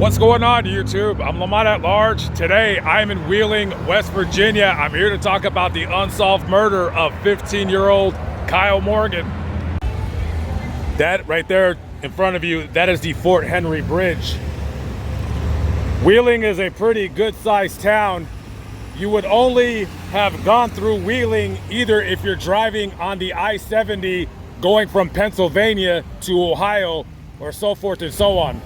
What's going on, YouTube? I'm Lamont at Large. Today, I'm in Wheeling, West Virginia. I'm here to talk about the unsolved murder of 15-year-old Kyle Morgan. That right there in front of you, that is the Fort Henry Bridge. Wheeling is a pretty good-sized town. You would only have gone through Wheeling either if you're driving on the I-70 going from Pennsylvania to Ohio, or so forth and so on.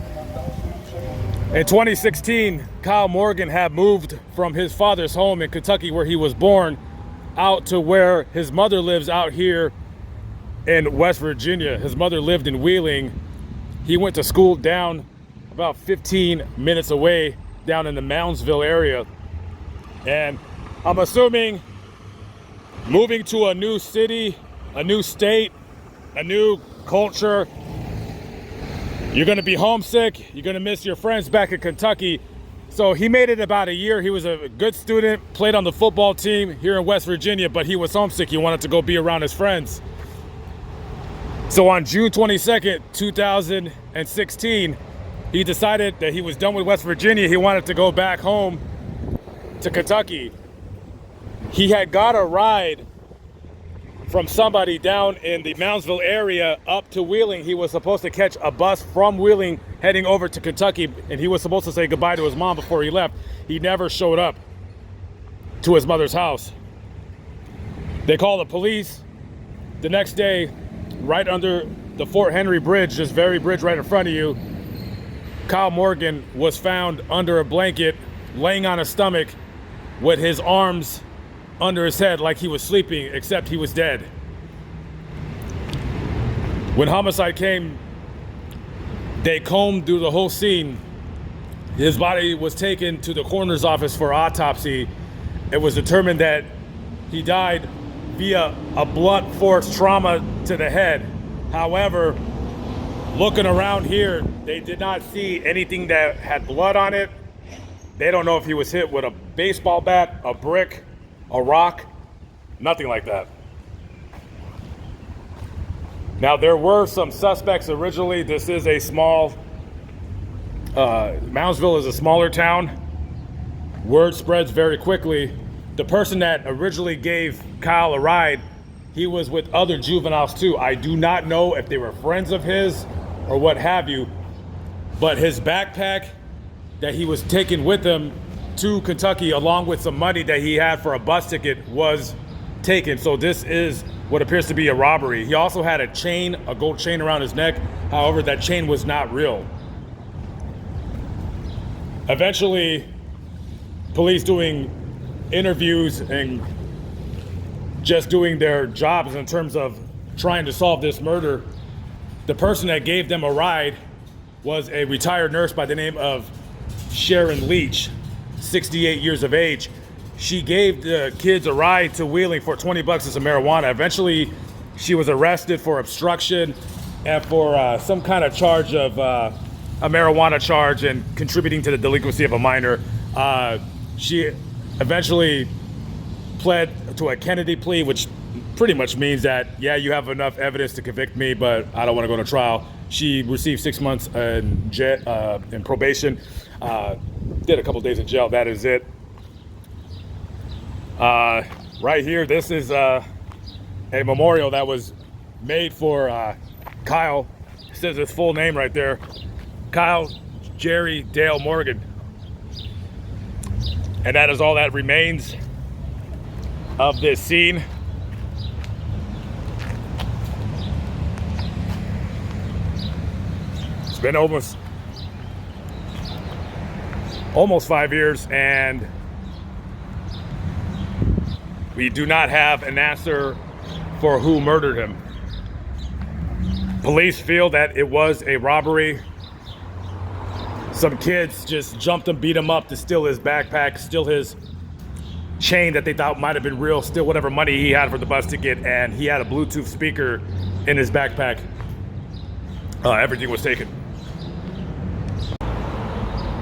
In 2016, Kyle Morgan had moved from his father's home in Kentucky, where he was born, out to where his mother lives out here in West Virginia. His mother lived in Wheeling. He went to school down about 15 minutes away, down in the Moundsville area. And I'm assuming moving to a new city, a new state, a new culture, you're going to be homesick. You're going to miss your friends back in Kentucky. So he made it about a year. He was a good student, played on the football team here in West Virginia, but he was homesick. He wanted to go be around his friends. So on June 22nd, 2016, he decided that he was done with West Virginia. He wanted to go back home to Kentucky. He had got a ride from somebody down in the Moundsville area up to Wheeling. He was supposed to catch a bus from Wheeling heading over to Kentucky, and he was supposed to say goodbye to his mom before he left. He never showed up to his mother's house. They called the police. The next day, right under the Fort Henry Bridge, this very bridge right in front of you, Kyle Morgan was found under a blanket, laying on his stomach with his arms under his head like he was sleeping, except he was dead. When homicide came, they combed through the whole scene. His body was taken to the coroner's office for autopsy. It was determined that he died via a blunt force trauma to the head. However, looking around here, they did not see anything that had blood on it. They don't know if he was hit with a baseball bat, a brick, a rock, nothing like that. Now, there were some suspects originally. This is a small, Moundsville is a smaller town. Word spreads very quickly. The person that originally gave Kyle a ride, he was with other juveniles too. I do not know if they were friends of his or what have you, but his backpack that he was taking with him to Kentucky, along with some money that he had for a bus ticket, was taken. So this is what appears to be a robbery. He also had a chain, a gold chain around his neck. However, that chain was not real. Eventually, police doing interviews and just doing their jobs in terms of trying to solve this murder, the person that gave them a ride was a retired nurse by the name of Sharon Leach, 68 years of age. She gave the kids a ride to Wheeling for 20 bucks and some marijuana. Eventually, she was arrested for obstruction and for some kind of charge of a marijuana charge and contributing to the delinquency of a minor. She eventually pled to a Kennedy plea, which pretty much means that, yeah, you have enough evidence to convict me, but I don't want to go to trial. She received 6 months in probation. Did a couple days in jail. That is it. Right here, this is a memorial that was made for Kyle. It says his full name right there, Kyle Jerry Dale Morgan. And that is all that remains of this scene. It's been almost 5 years, and we do not have an answer for who murdered him. Police feel that it was a robbery. Some kids just jumped him, beat him up to steal his backpack, steal his chain that they thought might have been real, steal whatever money he had for the bus ticket, and he had a Bluetooth speaker in his backpack. Everything was taken.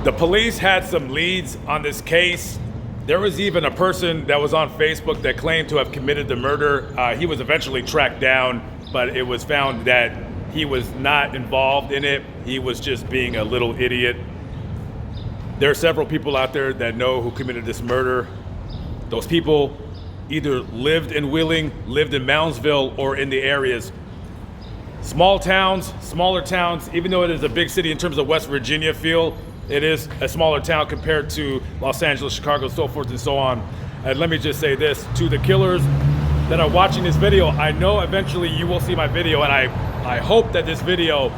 The police had some leads on this case. There was even a person that was on Facebook that claimed to have committed the murder. He was eventually tracked down, but it was found that he was not involved in it. He was just being a little idiot. There are several people out there that know who committed this murder. Those people either lived in Wheeling, lived in Moundsville, or in the areas. Small towns, smaller towns, even though it is a big city in terms of West Virginia feel, it is a smaller town compared to Los Angeles, Chicago, so forth and so on. And let me just say this, to the killers that are watching this video, I know eventually you will see my video, and I hope that this video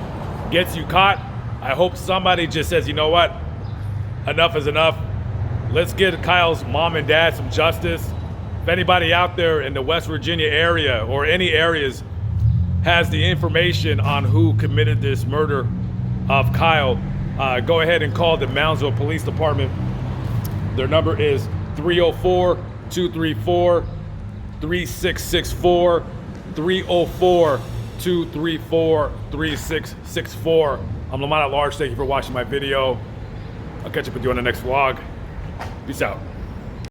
gets you caught. I hope somebody just says, you know what, enough is enough. Let's get Kyle's mom and dad some justice. If anybody out there in the West Virginia area or any areas has the information on who committed this murder of Kyle, go ahead and call the Moundsville Police Department. Their number is 304-234-3664, 304-234-3664. I'm Lamont at large. Thank you for watching my video. I'll catch up with you on the next vlog. Peace out.